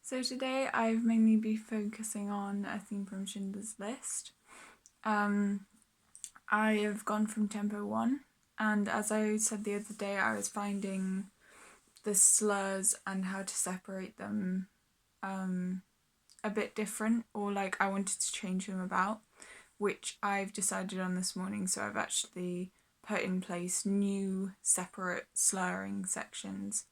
So today I've mainly been focusing on a theme from Schindler's List. I have gone from tempo 1, and as I said the other day, I was finding the slurs and how to separate them a bit different, or like I wanted to change them about, which I've decided on this morning. So I've actually put in place new separate slurring sections.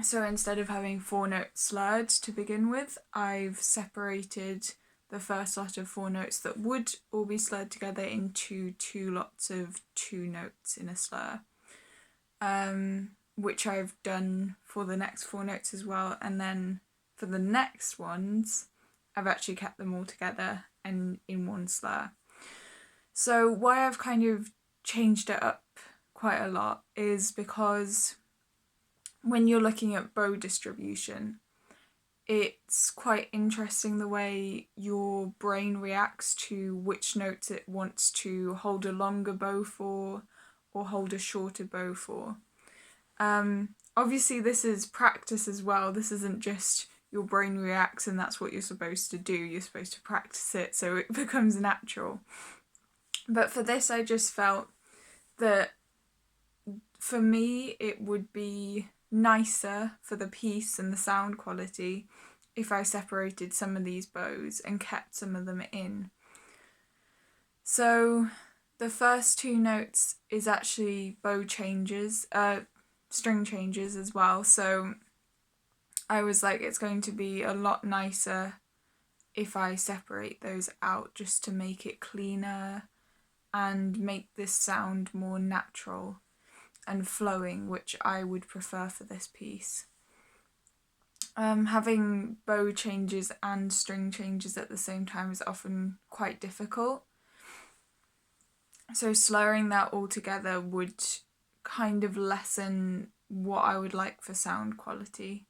So instead of having 4 notes slurred to begin with, I've separated the first lot of 4 notes that would all be slurred together into 2 lots of 2 notes in a slur, which I've done for the next 4 notes as well. And then for the next ones, I've actually kept them all together and in one slur. So why I've kind of changed it up quite a lot is because when you're looking at bow distribution, it's quite interesting the way your brain reacts to which notes it wants to hold a longer bow for or hold a shorter bow for. Obviously this is practice as well. This isn't just your brain reacts and that's what you're supposed to do. You're supposed to practice it so it becomes natural. But for this, I just felt that for me it would be nicer for the piece and the sound quality if I separated some of these bows and kept some of them in. So the first 2 notes is actually bow changes, string changes as well. So I was like, it's going to be a lot nicer if I separate those out just to make it cleaner and make this sound more natural and flowing, which I would prefer for this piece. Having bow changes and string changes at the same time is often quite difficult. So slurring that all together would kind of lessen what I would like for sound quality,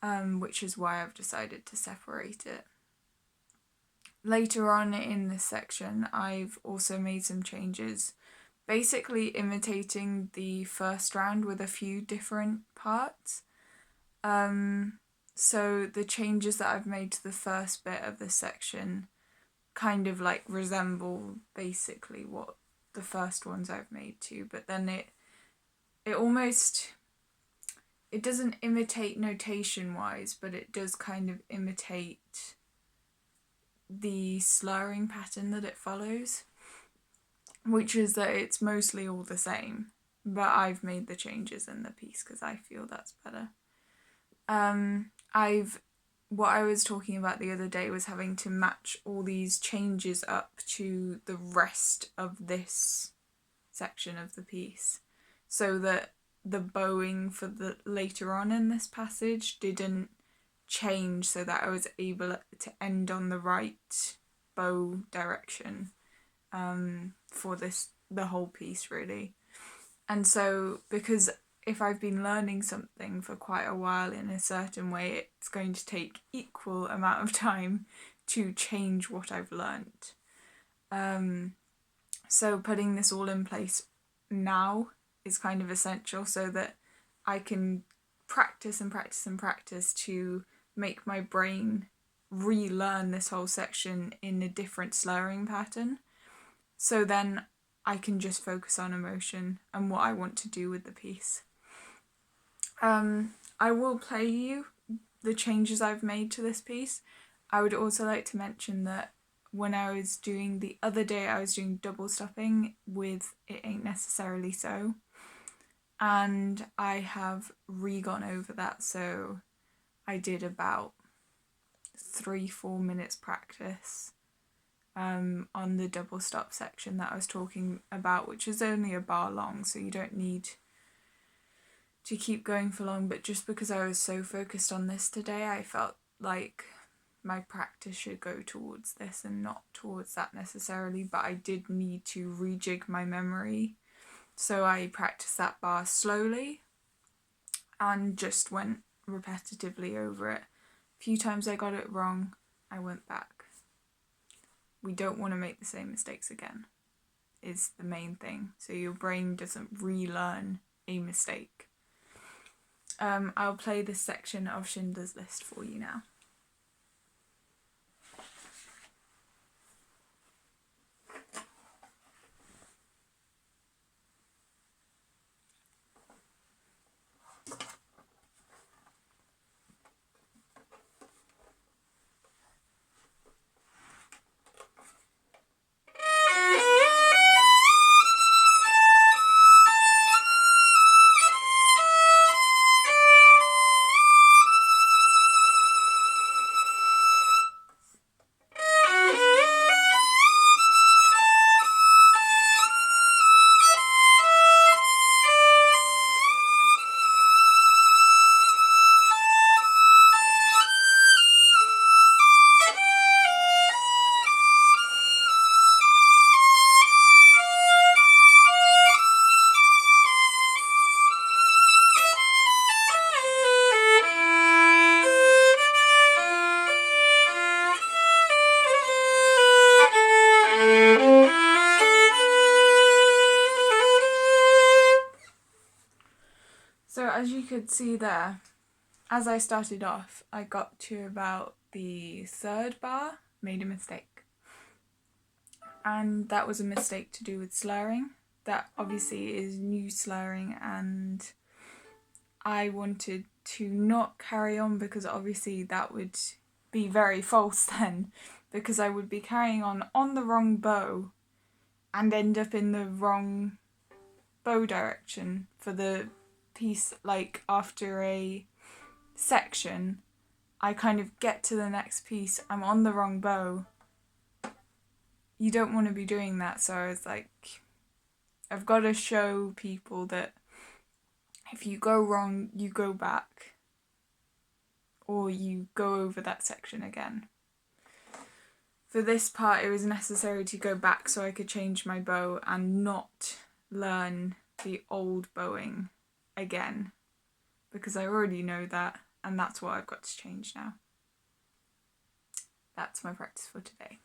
which is why I've decided to separate it. Later on in this section, I've also made some changes, basically imitating the first round with a few different parts. So the changes that I've made to the first bit of this section kind of like resemble basically what the first ones I've made too, but then it doesn't imitate notation wise, but it does kind of imitate the slurring pattern that it follows, which is that it's mostly all the same, but I've made the changes in the piece because I feel that's better. What I was talking about the other day was having to match all these changes up to the rest of this section of the piece, so that the bowing for the later on in this passage didn't change, so that I was able to end on the right bow direction for the whole piece really. And so because if I've been learning something for quite a while in a certain way, it's going to take equal amount of time to change what I've learnt. So putting this all in place now is kind of essential so that I can practice and practice and practice to make my brain relearn this whole section in a different slurring pattern. So then I can just focus on emotion and what I want to do with the piece. I will play you the changes I've made to this piece. I would also like to mention that when I was doing the other day, I was doing double stopping with It Ain't Necessarily So, and I have re-gone over that, so I did about 3-4 minutes practice on the double stop section that I was talking about, which is only a bar long, so you don't need to keep going for long, but just because I was so focused on this today, I felt like my practice should go towards this and not towards that necessarily, but I did need to rejig my memory, so I practiced that bar slowly and just went repetitively over it. A few times I got it wrong, I went back. We don't want to make the same mistakes again, is the main thing, so your brain doesn't relearn a mistake. I'll play this section of Schindler's List for you now. So as you could see there, as I started off, I got to about the third bar, made a mistake. And that was a mistake to do with slurring. That obviously is new slurring, and I wanted to not carry on because obviously that would be very false then, because I would be carrying on the wrong bow and end up in the wrong bow direction for the piece. Like after a section, I kind of get to the next piece, I'm on the wrong bow. You don't want to be doing that, so I was like, I've got to show people that if you go wrong, you go back, or you go over that section again. For this part, it was necessary to go back so I could change my bow and not learn the old bowing again, because I already know that, and that's what I've got to change now. That's my practice for today.